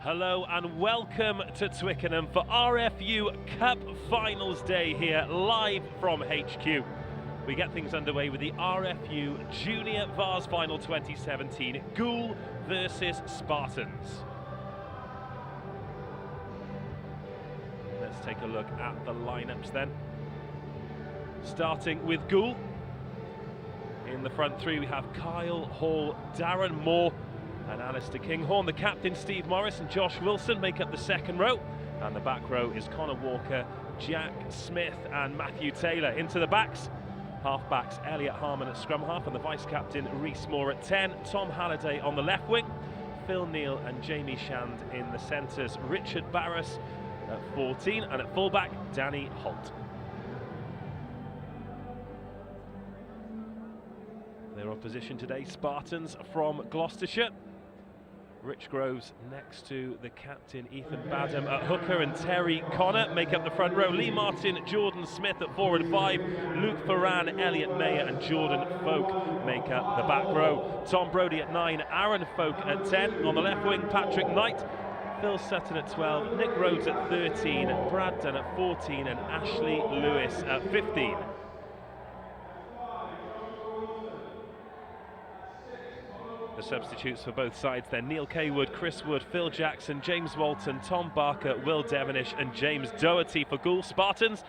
Hello and welcome to Twickenham for RFU Cup Finals Day here, live from HQ. We get things underway with the RFU Junior Vase Final 2017, Ghoul versus Spartans. Let's take a look at the lineups then. Starting with Goole. In the front three we have Kyle Hall, Darren Moore and Alistair Kinghorn. The captain Steve Morris and Josh Wilson make up the second row, and the back row is Connor Walker, Jack Smith and Matthew Taylor. Into the backs, half-backs Elliot Harmon at scrum half and the vice-captain Reese Moore at 10, Tom Halliday on the left wing, Phil Neal and Jamie Shand in the centres, Richard Barras at 14 and at full-back Danny Holt. Their opposition today, Spartans from Gloucestershire. Rich Groves next to the captain Ethan Badham at hooker, and Terry Connor make up the front row. Lee Martin, Jordan Smith at 4 and 5, Luke Ferran, Elliot Mayer and Jordan Folk make up the back row. Tom Brodie at 9, Aaron Folk at 10. On the left wing, Patrick Knight, Phil Sutton at 12, Nick Rhodes at 13, Brad Dunn at 14 and Ashley Lewis at 15. The substitutes for both sides then: Neil Kaywood, Chris Wood, Phil Jackson, James Walton, Tom Barker, Will Devonish and James Doherty. For Goole Spartans,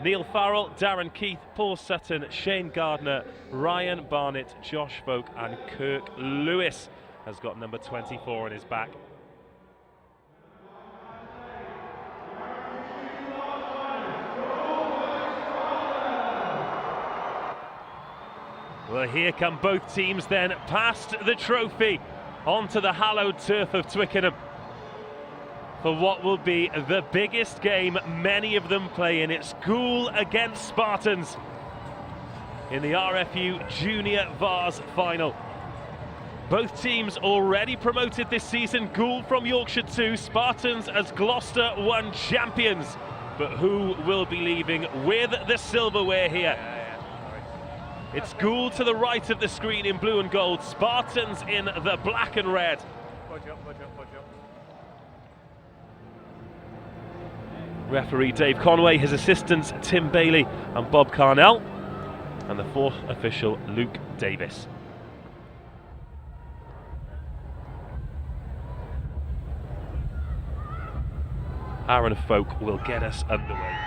Neil Farrell, Darren Keith, Paul Sutton, Shane Gardner, Ryan Barnett, Josh Folk and Kirk Lewis has got number 24 on his back. Well, here come both teams then, past the trophy, onto the hallowed turf of Twickenham for what will be the biggest game many of them play in. It's Goole against Spartans in the RFU Junior Vase Final. Both teams already promoted this season, Goole from Yorkshire 2, Spartans as Gloucester 1 champions. But who will be leaving with the silverware here? It's Goole to the right of the screen in blue and gold, Spartans in the black and red. Budge up. Referee Dave Conway, his assistants Tim Bailey and Bob Carnell, and the fourth official Luke Davis. Aaron Folk will get us underway.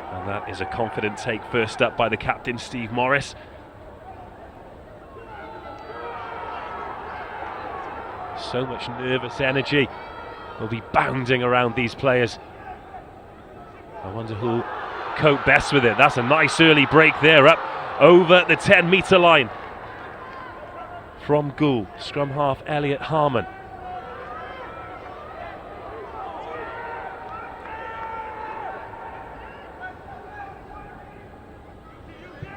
And that is a confident take first up by the captain Steve Morris. So much nervous energy will be bounding around these players. I wonder who'll cope best with it. That's a nice early break there, up over the 10-metre line. From Goole, scrum half Elliot Harmon.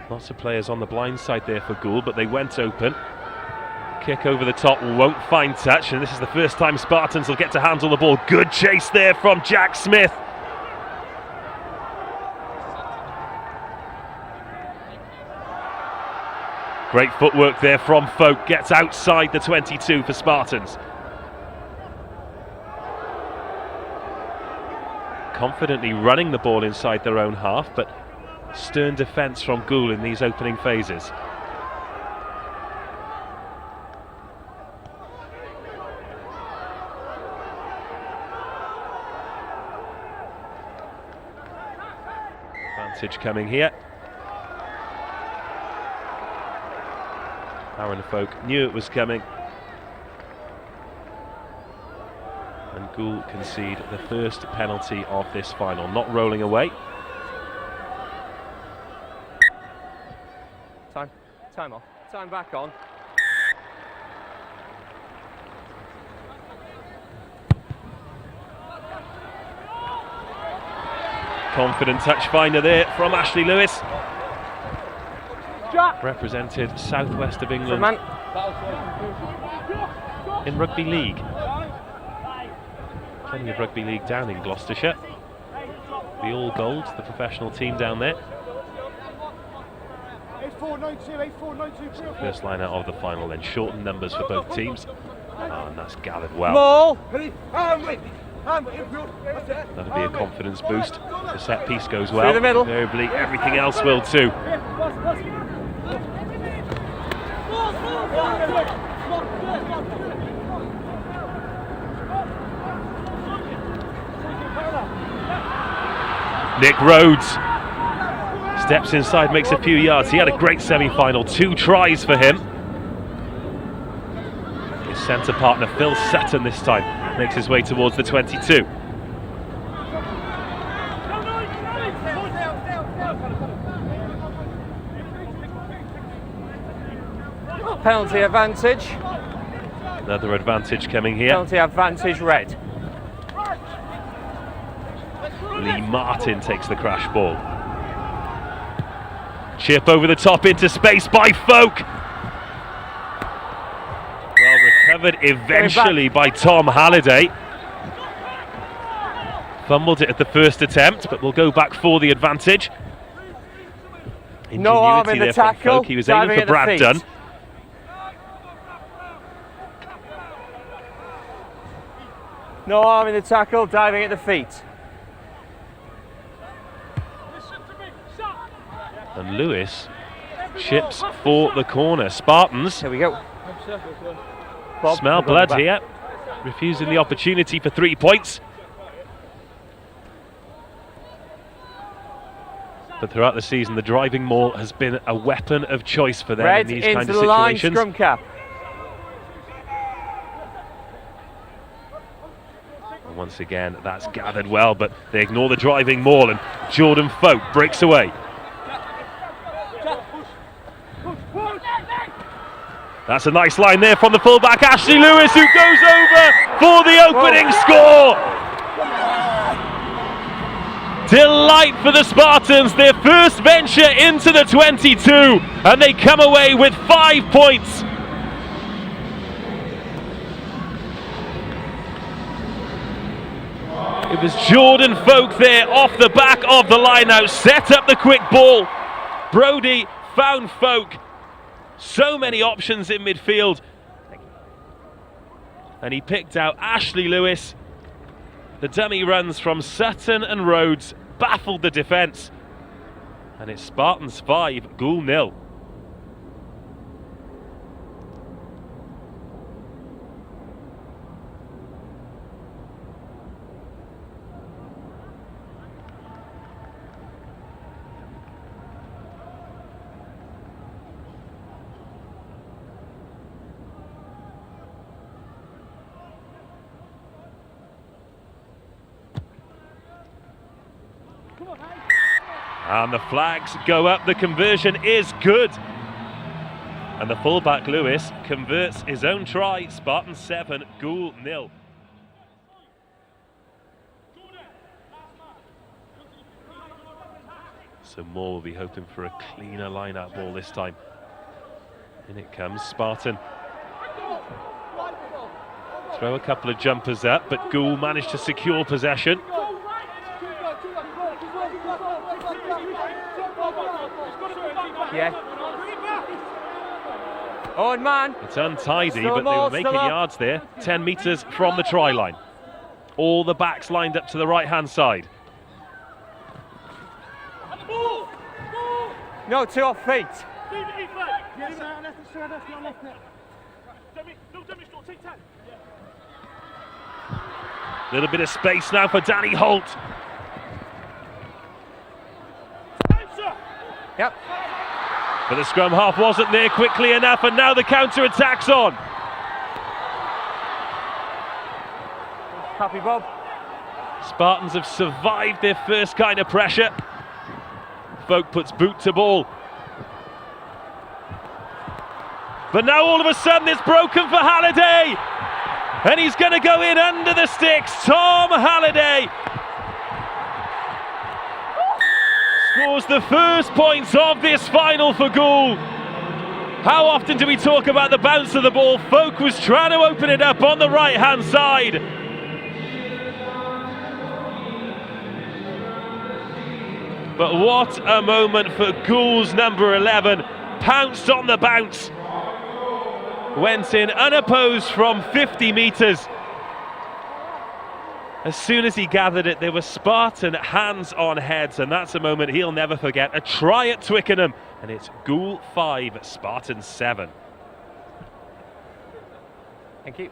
Lots of players on the blind side there for Goole, but they went open. Kick over the top, won't find touch, and this is the first time Spartans will get to handle the ball. Good chase there from Jack Smith. Great footwork there from Folk, gets outside the 22 for Spartans. Confidently running the ball inside their own half, but stern defence from Goole in these opening phases. Advantage coming here. Aaron Folk knew it was coming. And Goole concede the first penalty of this final, not rolling away. Time off. Time back on. Confident touch finder there from Ashley Lewis. Jack. Represented southwest of England in rugby league. Plenty of rugby league down in Gloucestershire. The All Gold, the professional team down there. First line out of the final, then shortened numbers for both teams. And that's gathered well. Ball. That'll be a confidence boost. The set piece goes well. Through the middle. Invariably, everything else will too. Nick Rhodes steps inside, makes a few yards. He had a great semi-final, 2 tries for him. His centre partner Phil Sutton this time makes his way towards the 22. Penalty advantage. Another advantage coming here. Penalty advantage red. Lee Martin takes the crash ball. Chip over the top into space by Folk. Well recovered eventually by Tom Halliday. Fumbled it at the first attempt, but we'll go back for the advantage. No arm in the there from tackle. Folk. He was aiming for Brad Dunn. No arm in the tackle, diving at the feet. And Lewis chips for the corner. Spartans. Here we go. Smell blood here. Refusing the opportunity for 3 points. But throughout the season, the driving maul has been a weapon of choice for them Red in these into kind of the line, situations. scrum cap. And once again, that's gathered well, but they ignore the driving maul, and Jordan Folk breaks away. That's a nice line there from the fullback, Ashley Lewis, who goes over for the opening score. Delight for the Spartans, their first venture into the 22, and they come away with 5 points. It was Jordan Folk there off the back of the line out, set up the quick ball. Brody found Folk. So many options in midfield. And he picked out Ashley Lewis. The dummy runs from Sutton and Rhodes baffled the defence. And it's Spartans 5, Goole 0. And the flags go up, the conversion is good. And the fullback Lewis converts his own try, Spartans 7, Goole 0. So Moore will be hoping for a cleaner line-out ball this time. In it comes, Spartan. Throw a couple of jumpers up, but Goole managed to secure possession. Yeah. On man. It's untidy, Still but they more, were making still up. yards there. 10 metres from the try line. All the backs lined up to the right-hand side. No, 2 off feet. Little bit of space now for Danny Holt. Yep. But the scrum half wasn't there quickly enough, and now the counter-attack's on. Happy Bob. Spartans have survived their first kind of pressure. Folk puts boot to ball. But now all of a sudden it's broken for Halliday. And he's going to go in under the sticks. Tom Halliday scores the first points of this final for Goole. How often do we talk about the bounce of the ball? Folk was trying to open it up on the right-hand side. But what a moment for Goule's number 11. pounced on the bounce. Went in unopposed from 50 metres. As soon as he gathered it, there were Spartan hands on heads, and that's a moment he'll never forget. A try at Twickenham, and it's Goole 5, Spartans 7. Thank you.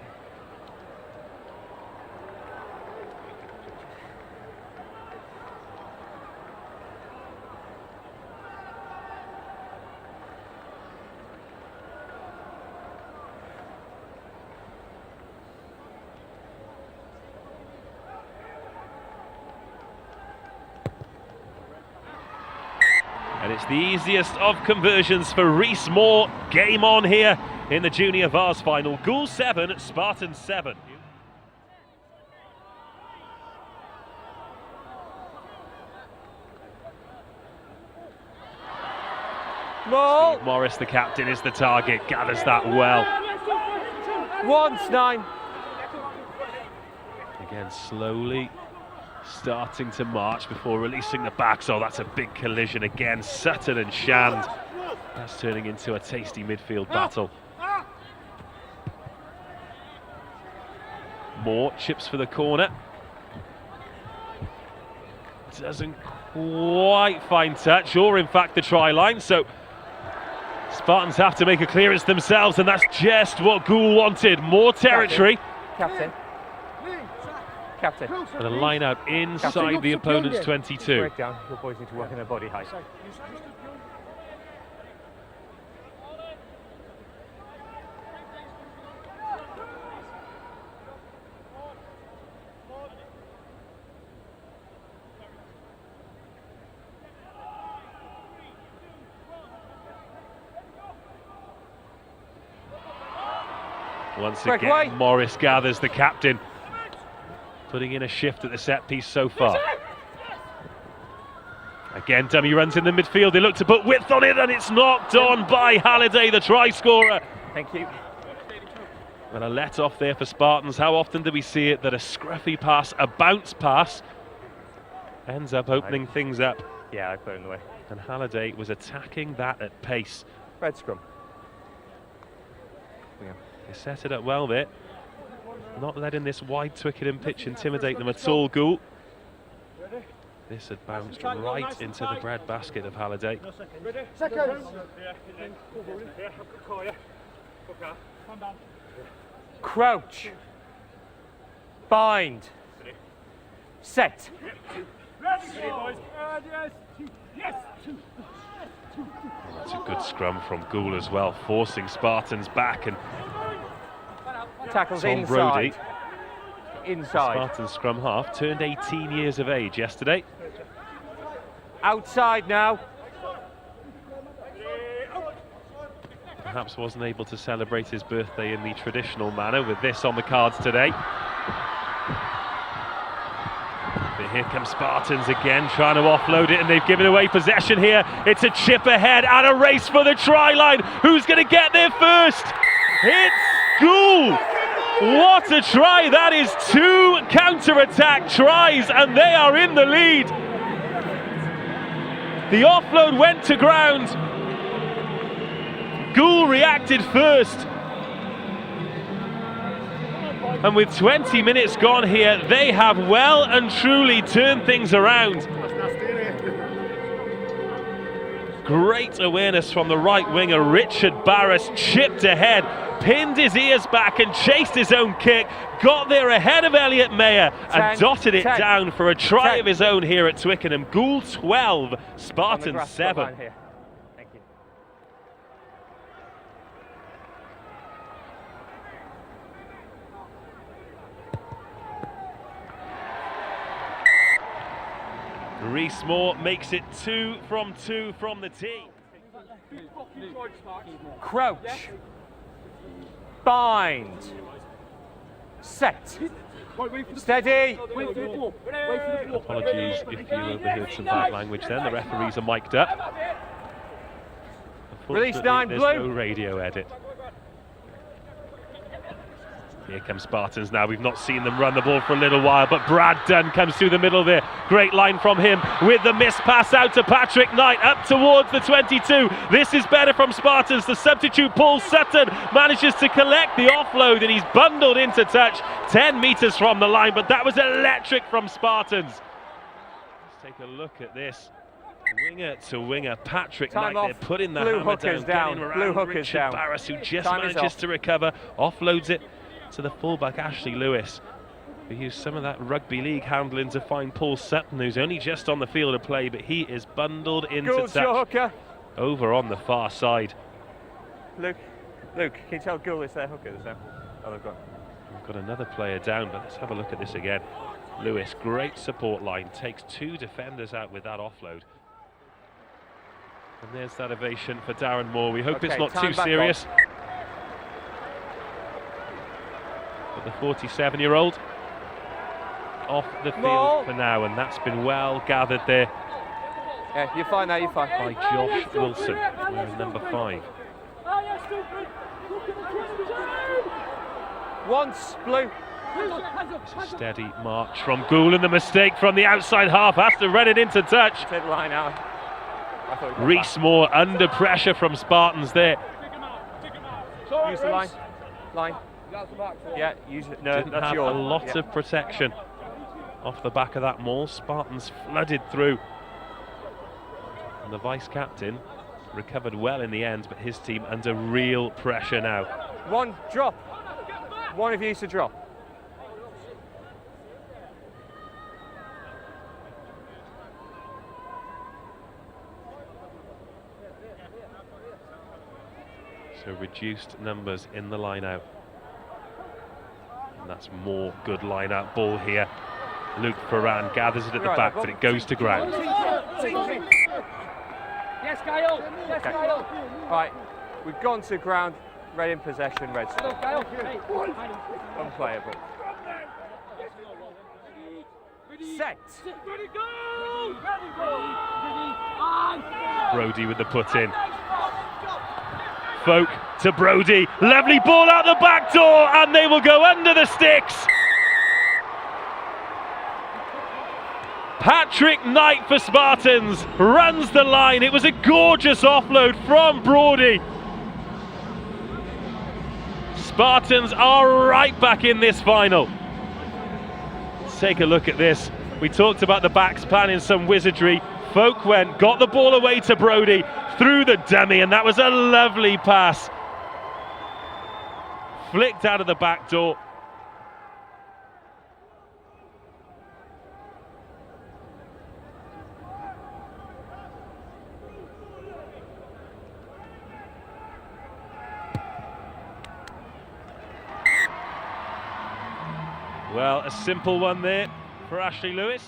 And it's the easiest of conversions for Reese Moore. Game on here in the Junior Vase final. Goole 7, Spartans 7. Steve Morris, the captain, is the target. Gathers that well. 1-9. Again, slowly starting to march before releasing the back. So that's a big collision again. Sutton and Shand. That's turning into a tasty midfield battle. Moore chips for the corner. Doesn't quite find touch, or in fact the try line. So Spartans have to make a clearance themselves, and that's just what Goole wanted. More territory. Captain. And a line out inside the opponent's 22. Breakdown. Your boys need to work on their body height. Once again, Morris gathers, the captain, putting in a shift at the set piece so far. Again, dummy runs in the midfield. They look to put width on it, and it's knocked on by Halliday, the try scorer. Thank you. And a let off there for Spartans. How often do we see it that a scruffy pass, a bounce pass, ends up opening things up? Yeah, I put it in the way. And Halliday was attacking that at pace. Red scrum. Yeah. They set it up well there. Not letting this wide Twickenham pitch intimidate them at all, Goole. This had bounced right into the bread basket of Halliday. Crouch. Bind. Set. That's a good scrum from Goole as well, forcing Spartans back, and Tackles Tom inside. Brodie, Inside. Spartans scrum half, turned 18 years of age yesterday. Outside now. Perhaps wasn't able to celebrate his birthday in the traditional manner with this on the cards today. But here comes Spartans again, trying to offload it, and they've given away possession here. It's a chip ahead and a race for the try line. Who's going to get there first? It's Goole! What a try! That is 2 counter-attack tries, and they are in the lead. The offload went to ground. Goole reacted first. And with 20 minutes gone here, they have well and truly turned things around. Great awareness from the right winger. Richard Barras chipped ahead, pinned his ears back and chased his own kick, got there ahead of Elliot Mayer and dotted it down for a try of his own here at Twickenham. Goole 12, Spartans 7. Thank you. Reese Moore makes it 2 from 2 from the tee. Crouch. Bind. Set. Steady. Apologies if you overheard some bad language then. The referees are mic'd up. Release 9 there's blue. no radio edit. Here comes Spartans now. We've not seen them run the ball for a little while, but Brad Dunn comes through the middle there. Great line from him with the miss pass out to Patrick Knight up towards the 22. This is better from Spartans. The substitute Paul Sutton manages to collect the offload and he's bundled into touch 10 metres from the line, but that was electric from Spartans. Let's take a look at this. Winger to winger, Patrick Knight there putting the hammer down. Blue hookers down. Barras, who just manages to recover, offloads it to the fullback Ashley Lewis, who used some of that rugby league handling to find Paul Sutton, who's only just on the field of play, but he is bundled into touch over on the far side. Luke, can you tell Goole it's their hookers now? Oh, they've got another player down, but let's have a look at this again. Lewis, great support line, takes 2 defenders out with that offload. And there's that ovation for Darren Moore. We hope it's not too serious. But the 47-year-old off the field for now, and that's been well gathered there. Yeah, you're fine now, you're fine. By Josh Wilson, wearing number 5. Once, Blue. It's a steady march from Goole, and the mistake from the outside half has to run it into touch. Take the line out. Reese Moore under pressure from Spartans there. Use the line. Yeah, use it. No, Didn't have a lot of protection off the back of that maul. Spartans flooded through. And the vice captain recovered well in the end, but his team under real pressure now. One drop. One of you to drop. So reduced numbers in the line out. And that's more good line out ball here. Luke Ferran gathers it at the back, but it goes to ground. Yes, Kyle. Yes, Kyle. Right, we've gone to ground. Red in possession, red. Unplayable. Set. Brody with the put in. Folk to Brody, lovely ball out the back door, and they will go under the sticks. Patrick Knight for Spartans runs the line. It was a gorgeous offload from Brody. Spartans are right back in this final. Let's take a look at this. We talked about the backs planning some wizardry. Folk went, got the ball away to Brody, through the dummy, and that was a lovely pass. Flicked out of the back door. Well, a simple one there for Ashley Lewis.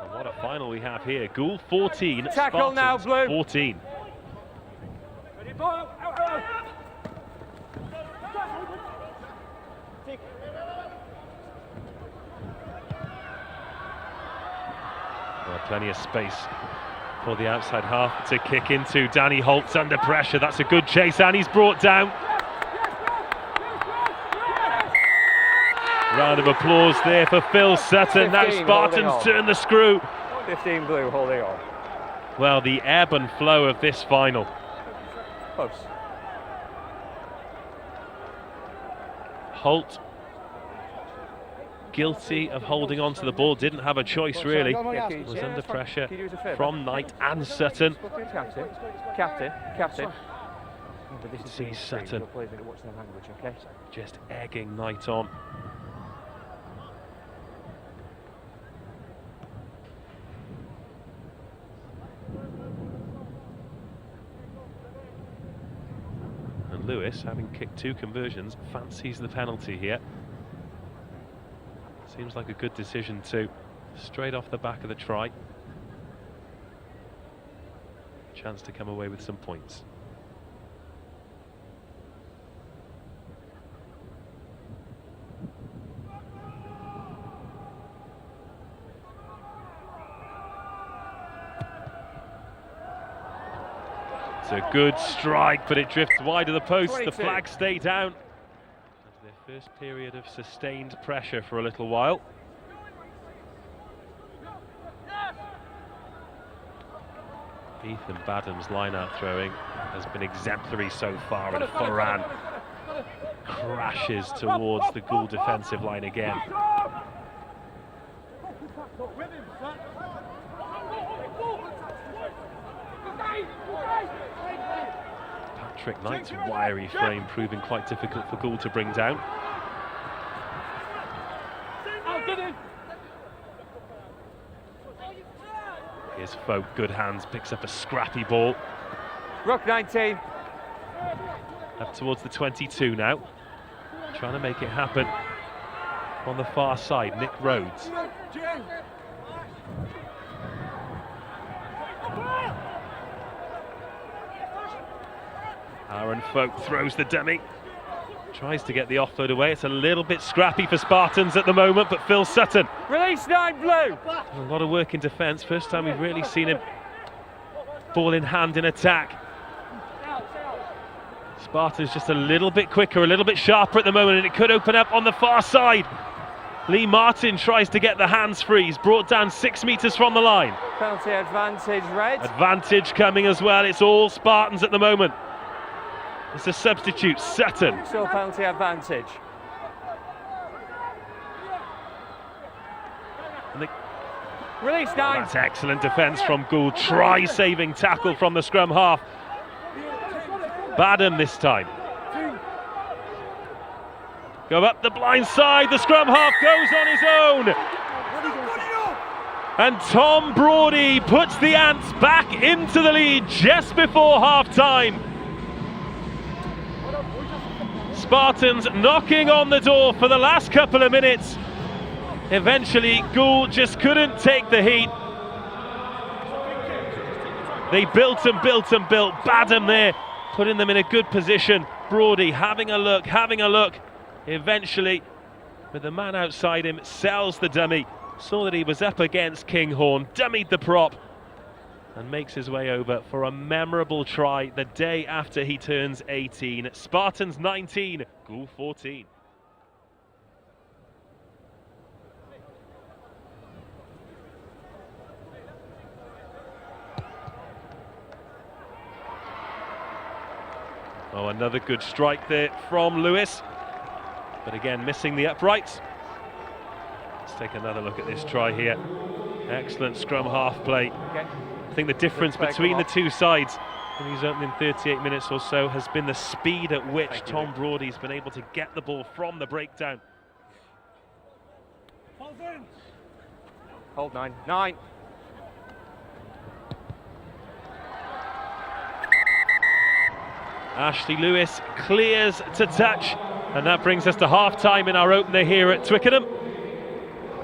And what a final we have here. Goole 14, Tackle Spartans now, Blue. 14. Well, plenty of space for the outside half to kick into. Danny Holt's under pressure. That's a good chase, and he's brought down. Round of applause there for Phil Sutton. Now Spartans turn the screw. 15 Blue holding on. Well, the ebb and flow of this final. Close. Holt guilty of holding on to the ball, didn't have a choice really. Was under pressure from Knight and Sutton. Captain. See Sutton just egging Knight on. And Lewis, having kicked 2 conversions, fancies the penalty here. Seems like a good decision too. Straight off the back of the try. Chance to come away with some points. It's a good strike, but it drifts wide of the post. 22. The flags stay down. As their First period of sustained pressure for a little while. Ethan Badham's line-out throwing has been exemplary so far, and Foran crashes towards the Goole defensive line again. Patrick Knight's wiry frame proving quite difficult for Goole to bring down. Here's Folk, good hands, picks up a scrappy ball. Rook 19. Up towards the 22 now. Trying to make it happen on the far side, Nick Rhodes. Aaron Folk throws the dummy. Tries to get the offload away. It's a little bit scrappy for Spartans at the moment, but Phil Sutton. Release 9 blue. A lot of work in defence. First time we've really seen him ball in hand in attack. Spartans just a little bit quicker, a little bit sharper at the moment, and it could open up on the far side. Lee Martin tries to get the hands free. He's brought down 6 metres from the line. Penalty advantage, red. Advantage coming as well. It's all Spartans at the moment. It's a substitute, Sutton. Still penalty advantage. Release 9. That's excellent defence from Goole. Try-saving tackle from the scrum half. Badham this time. Go up the blind side. The scrum half goes on his own. And Tom Brody puts the Ants back into the lead just before half-time. Spartans knocking on the door for the last couple of minutes. Eventually, Goole just couldn't take the heat. They built and built and built. Badham there, putting them in a good position. Brody having a look. Eventually, with the man outside him, sells the dummy. Saw that he was up against Kinghorn, dummied the prop, and makes his way over for a memorable try the day after he turns 18. Spartans 19, Goole 14. Oh, another good strike there from Lewis, but again missing the uprights. Let's take another look at this try here. Excellent scrum half play. Okay. I think the difference between the two sides in these opening 38 minutes or so has been the speed at which Tom Brody's been able to get the ball from the breakdown. Hold 9. 9. Ashley Lewis clears to touch, and that brings us to half-time in our opener here at Twickenham.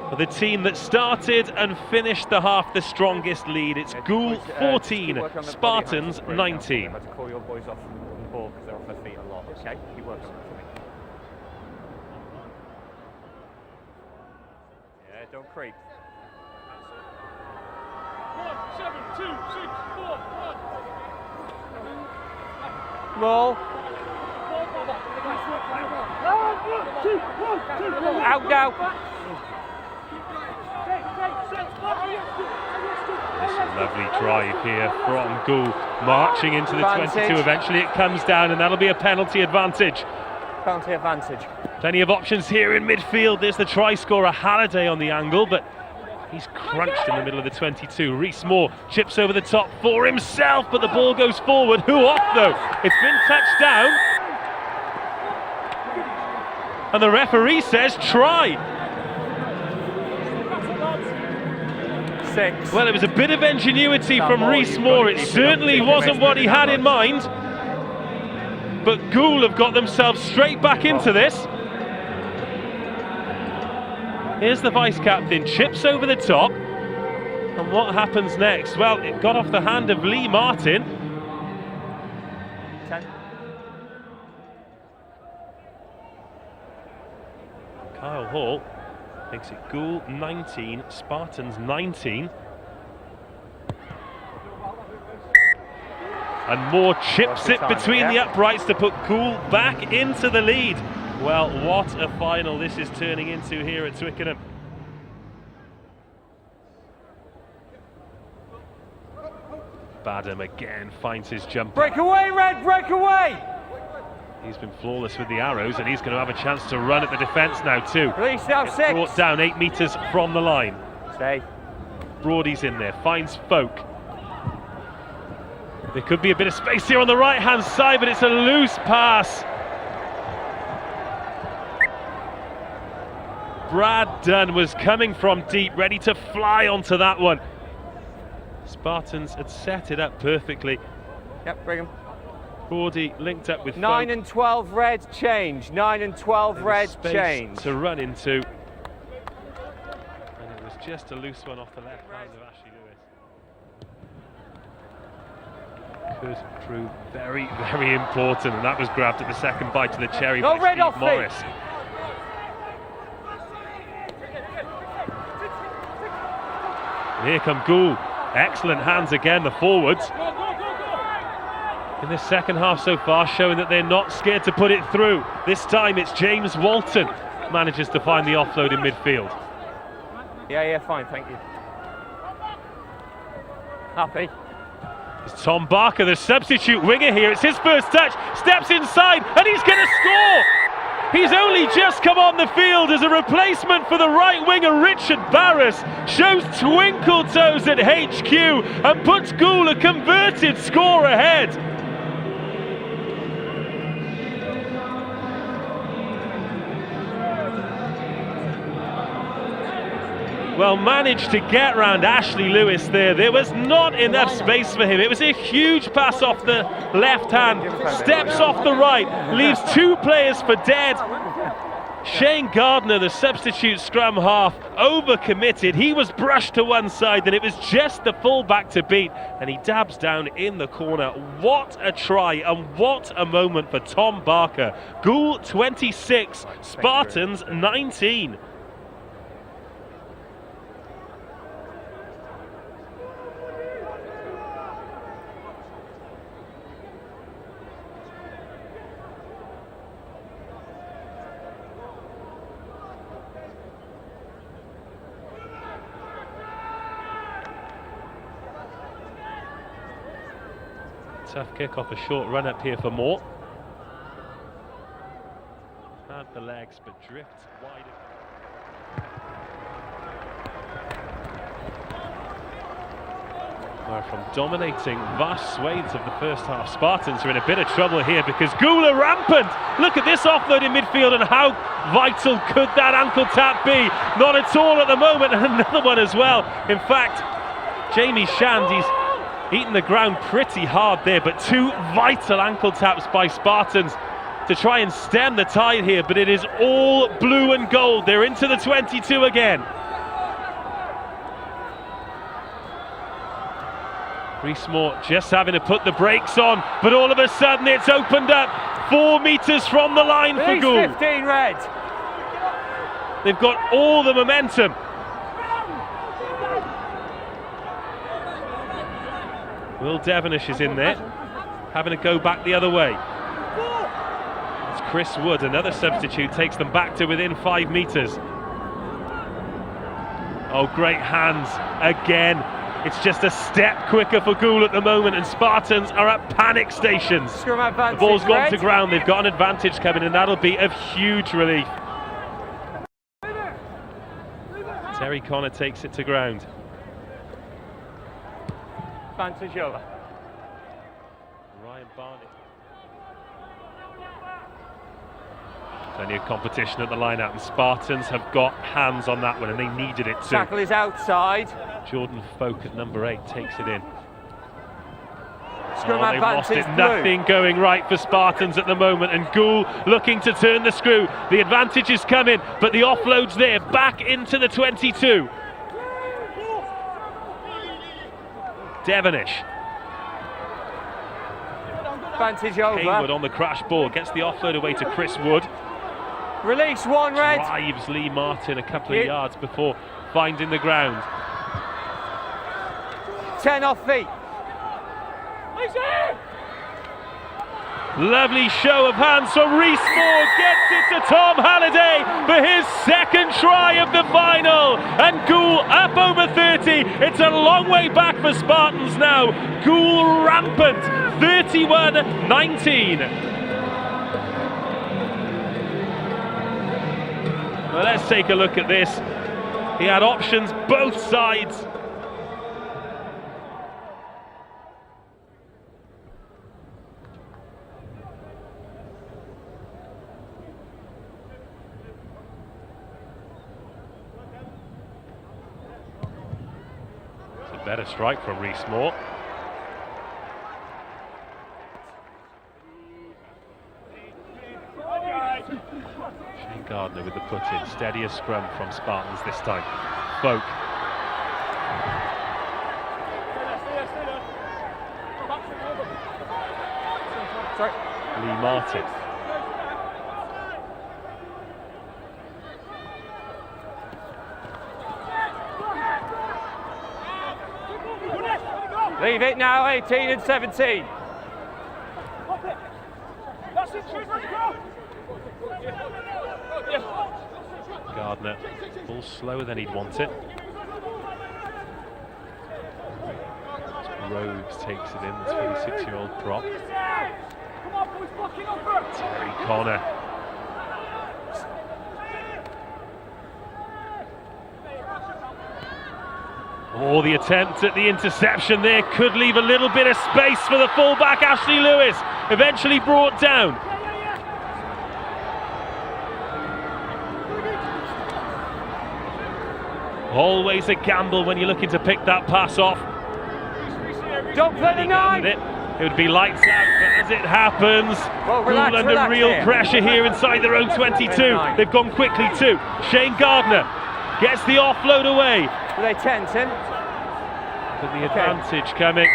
For the team that started and finished the half the strongest lead, it's Goole 14, Spartans 19. I'm about to call your boys off the ball because they're off their feet a lot. Okay, keep working on it for me. Yeah, don't creep. 7, 2, 6, 4, 1. Ball. Out now. It's a lovely drive here from Goole, marching into the 22. Eventually it comes down, and that'll be a penalty advantage. Penalty advantage. Plenty of options here in midfield. There's the try scorer Halliday on the angle, but he's crunched in the middle of the 22. Reese Moore chips over the top for himself, but the ball goes forward. Who off though? It's been touched down. And the referee says try. 6. Well, it was a bit of ingenuity from Reese Moore. It certainly wasn't what he had in mind. But Goole have got themselves straight back into this. Here's the vice-captain, chips over the top. And what happens next? Well, it got off the hand of Lee Martin. 10. Kyle Hall makes it Goole 19, Spartans 19. And Moore chips it between the uprights to put Goole back into the lead. Well, what a final this is turning into here at Twickenham. Badham again finds his jumper. Break away, Red, break away! He's been flawless with the arrows, and he's going to have a chance to run at the defence now too. Release now, 6. Brought down 8 metres from the line. Stay. Broady's in there, finds Folk. There could be a bit of space here on the right-hand side, but it's a loose pass. Brad Dunn was coming from deep, ready to fly onto that one. Spartans had set it up perfectly. Yep, bring him. Brody linked up with 9 Folk. and 12 red, change. 9 and 12 red, change. To run into. And it was just a loose one off the left hand of Ashley Lewis. Could prove very, very important, and that was grabbed at the second bite to the cherry by red off Steve Morris. And here come Goole. Excellent hands again, the forwards. In this second half so far, showing that they're not scared to put it through. This time it's James Walton manages to find the offload in midfield. Yeah, fine, thank you. Happy. It's Tom Barker, the substitute winger here. It's his first touch, steps inside, and he's going to score! He's only just come on the field as a replacement for the right winger Richard Barras, shows twinkle toes at HQ and puts Goole a converted score ahead. Well, managed to get round Ashley Lewis there. There was not enough space for him. It was a huge pass off the left hand, steps off the right, leaves 2 players for dead. Shane Gardner, the substitute scrum half, overcommitted. He was brushed to one side, and it was just the fullback to beat, and he dabs down in the corner. What a try, and what a moment for Tom Barker. Goole 26, Spartans 19. Tough kick off, a short run up here for Moore. Had the legs, but drifts wide. Well, from dominating vast swathes of the first half, Spartans are in a bit of trouble here because Goole are rampant. Look at this offload in midfield, and how vital could that ankle tap be? Not at all at the moment, and another one as well. In fact, Jamie Shand, he's eaten the ground pretty hard there, but 2 vital ankle taps by Spartans to try and stem the tide here, but it is all blue and gold. They're into the 22 again. Rees-Mogg just having to put the brakes on, but all of a sudden it's opened up 4 metres from the line for Goole. 15 red. They've got all the momentum. Will Devonish is in there, having to go back the other way. It's Chris Wood, another substitute, takes them back to within 5 metres. Oh, great hands again. It's just a step quicker for Goole at the moment, and Spartans are at panic stations. Scrum advantage, the ball's gone red. to ground, they've got an advantage coming, and that'll be of huge relief. Terry Connor takes it to ground. Advantage over. Ryan Barnett. Plenty of competition at the line-out, and Spartans have got hands on that one, and they needed it too. Tackle is outside. Jordan Folk at number 8 takes it in. Scrum they've lost advantage it. blue. Nothing going right for Spartans at the moment, and Goole looking to turn the screw. The advantage is coming, but the offload's there, back into the 22. Devonish. Advantage over. Haywood on the crash ball, gets the offload away to Chris Wood. Release 1 red. Drives Lee Martin a couple of yards before finding the ground. 10 off feet. Lovely show of hands from Rees Moore, gets it to Tom Halliday for his second try of the final, and Goole up over 30. It's a long way back for Spartans now. Goole rampant, 31-19. Well, let's take a look at this. He had options both sides. Better strike from Rees Moore. Shane Gardner with the put-in. Steadier scrum from Spartans this time. Folk. Lee Martin. Leave it now, 18 and 17. Gardner, ball slower than he'd want it. Rhodes takes it in, the 26-year-old prop. Terry Connor. Oh, the attempt at the interception there could leave a little bit of space for the fullback, Ashley Lewis, eventually brought down. Always a gamble when you're looking to pick that pass off. Don't play the 9! It would be lights out, but as it happens, Goole under real pressure here inside their own 22. They've gone quickly too. Shane Gardner gets the offload away. Are they 10, Tim? But the advantage coming.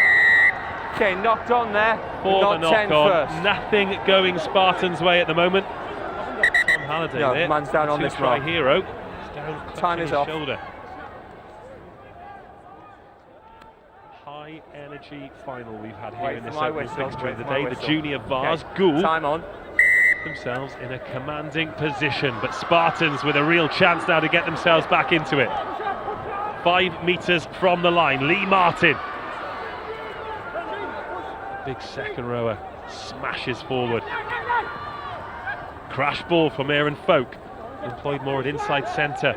Okay, knocked on there. For not the knock 10 on. first. Nothing going Spartans' way at the moment. Tom Halliday there. Man's down on this try mark. hero. He's down, Time is off. Shoulder. High energy final we've had here in this opening fixture of the day. The junior Vase, Goole. Time on. Themselves in a commanding position, but Spartans with a real chance now to get themselves back into it. 5 metres from the line, Lee Martin. Big second rower smashes forward. Crash ball from Aaron Folk, employed more at inside centre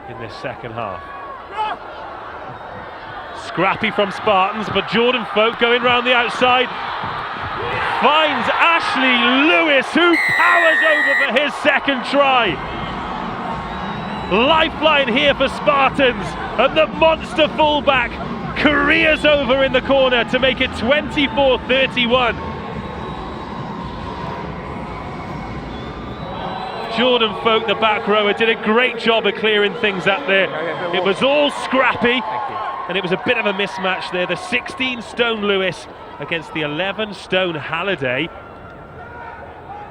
in this second half. Scrappy from Spartans, but Jordan Folk going round the outside. Finds Ashley Lewis, who powers over for his second try. Lifeline here for Spartans, and the monster fullback careers over in the corner to make it 24-31. Jordan Folk, the back rower, did a great job of clearing things up there. It was all scrappy, and it was a bit of a mismatch there. The 16-stone Lewis against the 11-stone Halliday,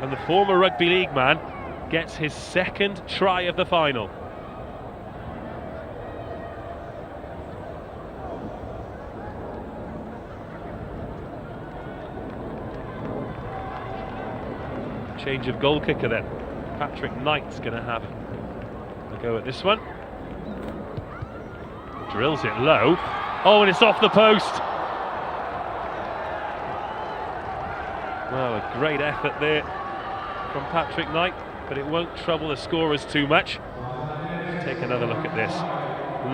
and the former rugby league man gets his second try of the final. Change of goal kicker then. Patrick Knight's going to have a go at this one. Drills it low. Oh, and it's off the post. Well, a great effort there from Patrick Knight, but it won't trouble the scorers too much. Take another look at this.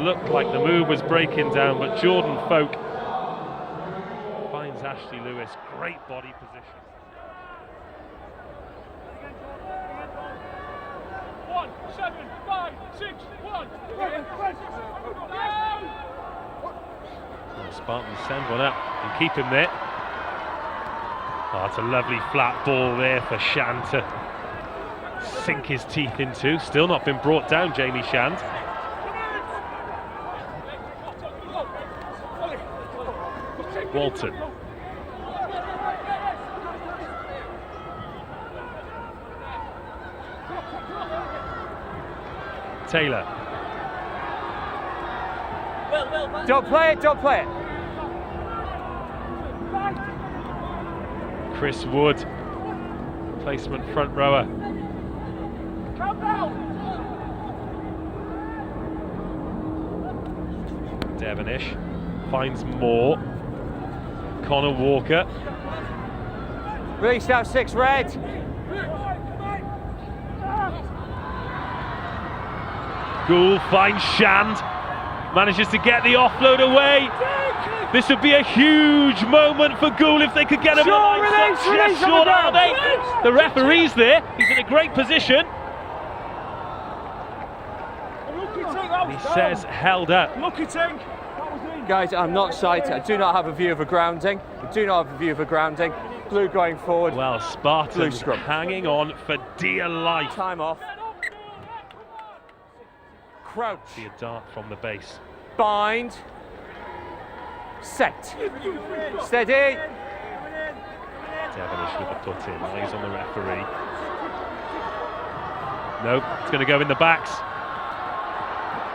Looked like the move was breaking down, but Jordan Folk finds Ashley Lewis. Great body position. 1, 7, 5, 6, 1. Well, Spartans send one up and keep him there. Oh, it's a lovely flat ball there for Shand to sink his teeth into. Still not been brought down, Jamie Shand. Walton. Taylor. Don't play it, don't play it. Chris Wood replacement front rower. Come down. Devonish finds more. Connor Walker. Release out 6, red. Goole finds Shand. Manages to get the offload away. This would be a huge moment for Goole if they could get him Short on release, release short, on are the they? ground. The referee's there. He's in a great position. He says held up. Look at him. Guys, I'm not sighted. I do not have a view of a grounding. I do not have a view of a grounding. Blue going forward. Well, Blue Spartans scrum. hanging on for dear life. Time off. Crouch. See a dart from the base. Bind. Set. Steady. Devonish with the put in. Eyes on the referee. Nope, it's going to go in the backs.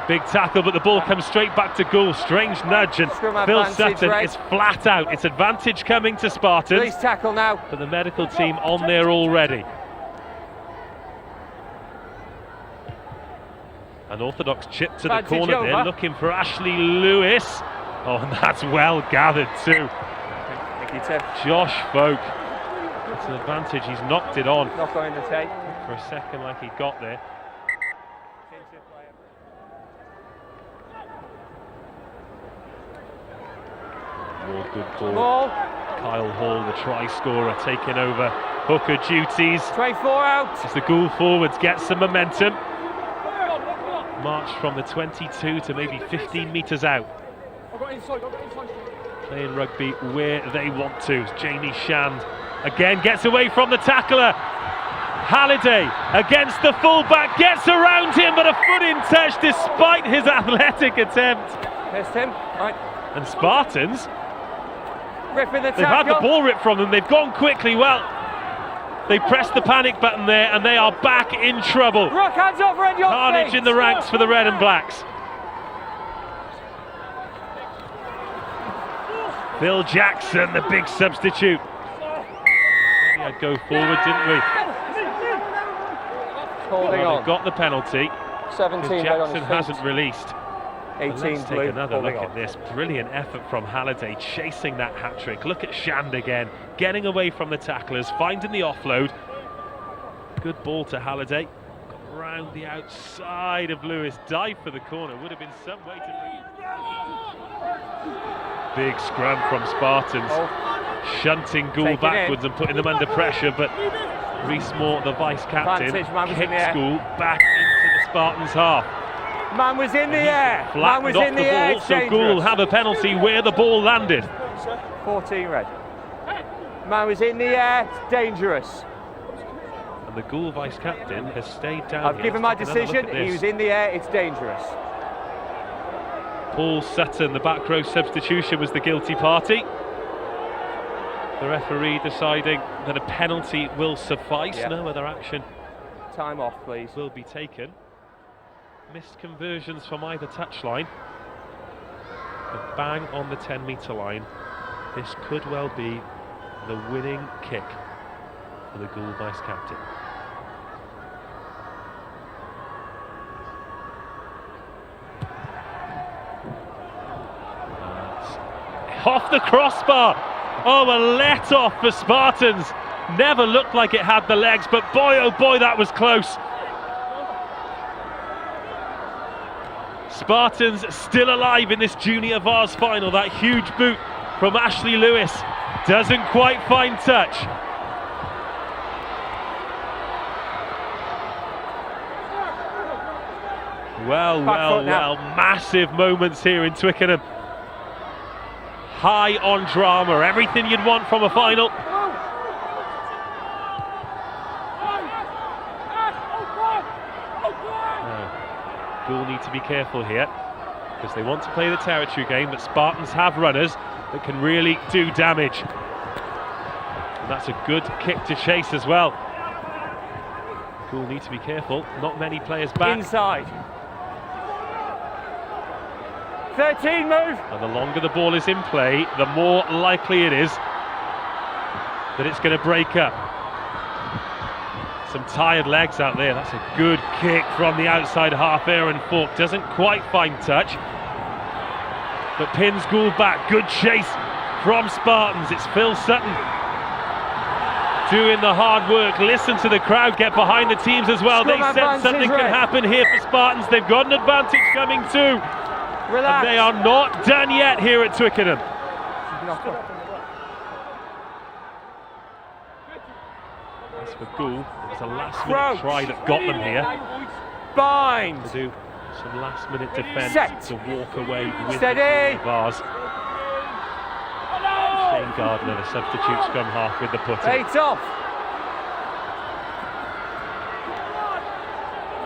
Big tackle, but the ball comes straight back to Goole. Strange nudge, and Scrum Phil advantage, Sutton right. is flat out. It's advantage coming to Spartans, Release tackle now. but the medical team on there already. An orthodox chip to Advantage the corner over. there, looking for Ashley Lewis. Oh, and that's well gathered too. Thank you, Tim. Josh Folk. It's an advantage. He's knocked it on Not going to take. for a second, like he got there. More good ball. Ball. Kyle Hall, the try scorer, taking over hooker duties 24 out. as the Goole forwards get some momentum. March from the 22 to maybe 15 metres out. I've got inside. Playing rugby where they want to. Jamie Shand again gets away from the tackler. Halliday against the fullback, gets around him, but a foot in touch despite his athletic attempt. There's Tim. Right. And Spartans, Ripping the they've had tackle. the ball ripped from them, they've gone quickly. Well, they pressed the panic button there and they are back in trouble. Rock hands over in your Carnage feet. in the ranks for the Red and Blacks. Phil Jackson, the big substitute. We had go forward, didn't we? Holding Well, on. they've got the penalty. 17 red on Jackson his hasn't feet. released. But 18 let's blue. take another holding look on. at this. Brilliant effort from Halliday, chasing that hat-trick. Look at Shand again, getting away from the tacklers, finding the offload. Good ball to Halliday. Got round the outside of Lewis, dived for the corner. Would have been some way to bring it. Big scrum from Spartans, shunting Goole Take it backwards in. and putting them under pressure, but Reese Moore, the vice-captain, Advantage, man was in the kicks air. Goole back into the Spartans' half. Man was in the air. Man Flattened was off in the the air. ball, It's so Goole dangerous. have a penalty where the ball landed. 14 red. Man was in the air. It's dangerous. And the Goole vice-captain has stayed down I've here. given my Let's take another look decision. at He this. was in the air. It's dangerous. Paul Sutton, the back row substitution, was the guilty party. The referee deciding that a penalty will suffice. Yeah. No other action Time off, please. will be taken. Missed conversions from either touchline. But bang on the 10-metre line. This could well be the winning kick for the Goole vice-captain. Off the crossbar. Oh, a let off for Spartans. Never looked like it had the legs, but boy, oh boy, that was close. Spartans still alive in this junior Vase final. That huge boot from Ashley Lewis doesn't quite find touch. Well, massive moments here in Twickenham. High on drama, everything you'd want from a final. Goole need to be careful here because they want to play the territory game, but Spartans have runners that can really do damage. And that's a good kick to chase as well. Goole need to be careful, not many players back. Inside. 13 move. And the longer the ball is in play, the more likely it is that it's going to break up. Some tired legs out there. That's a good kick from the outside half. Aaron Falk doesn't quite find touch, but pins Goole back. Good chase from Spartans. It's Phil Sutton doing the hard work. Listen to the crowd get behind the teams as well. They sense something can happen here for Spartans. They've got an advantage coming too. And they are not done yet here at Twickenham. As for Goole, it was a last-minute try that got them here. Bind. To do some last-minute defence to walk away with Steady. the Vase. Shane Gardner, the substitute scrum half, with the putting. 8 off.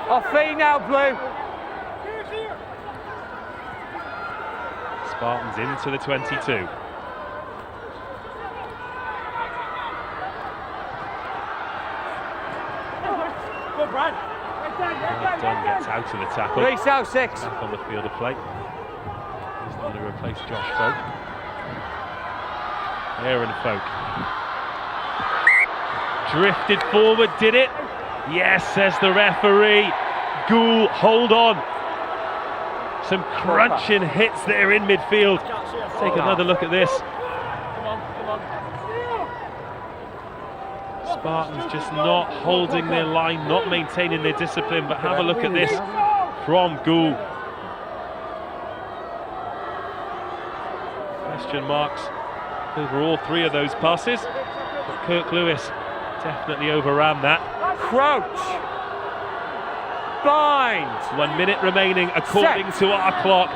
Off feet now, Blue. Spartans into the 22. Dunn gets out of the tackle. Race out 6. Back on the field of play. He's going to replace Josh Folk. Aaron Folk. Drifted forward, did it? Yes, says the referee. Goole, hold on. Some crunching hits there in midfield. Let's take another look at this. Spartans just not holding their line, not maintaining their discipline, but have a look at this from Goole. Question marks over all 3 of those passes, but Kirk Lewis definitely overran that. Crouch. Bind. 1 minute remaining according to our clock.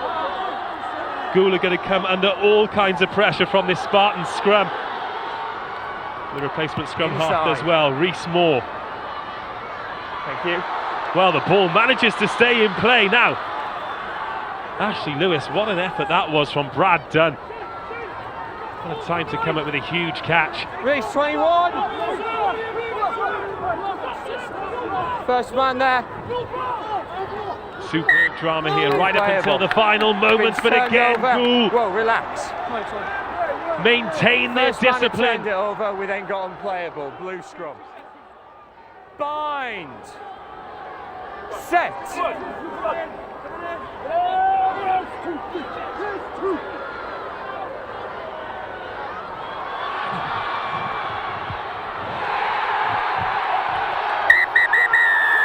Goole are going to come under all kinds of pressure from this Spartan scrum. The replacement scrum half as well, Reese Moore. Thank you. Well, the ball manages to stay in play now. Ashley Lewis, what an effort that was from Brad Dunn. What a time to come up with a huge catch. Reese 21. First man there. Superb drama here right up until the final moments, but again, Goole. Whoa, relax. Maintain their discipline. Turned it over, we then got unplayable. Blue scrum. Bind. Set.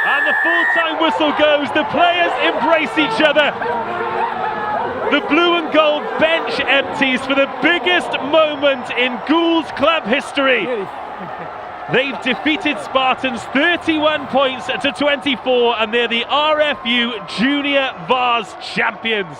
And the full-time whistle goes. The players embrace each other. The blue and gold bench empties for the biggest moment in Goule's club history. They've defeated Spartans 31 points to 24, and they're the RFU Junior Vase champions.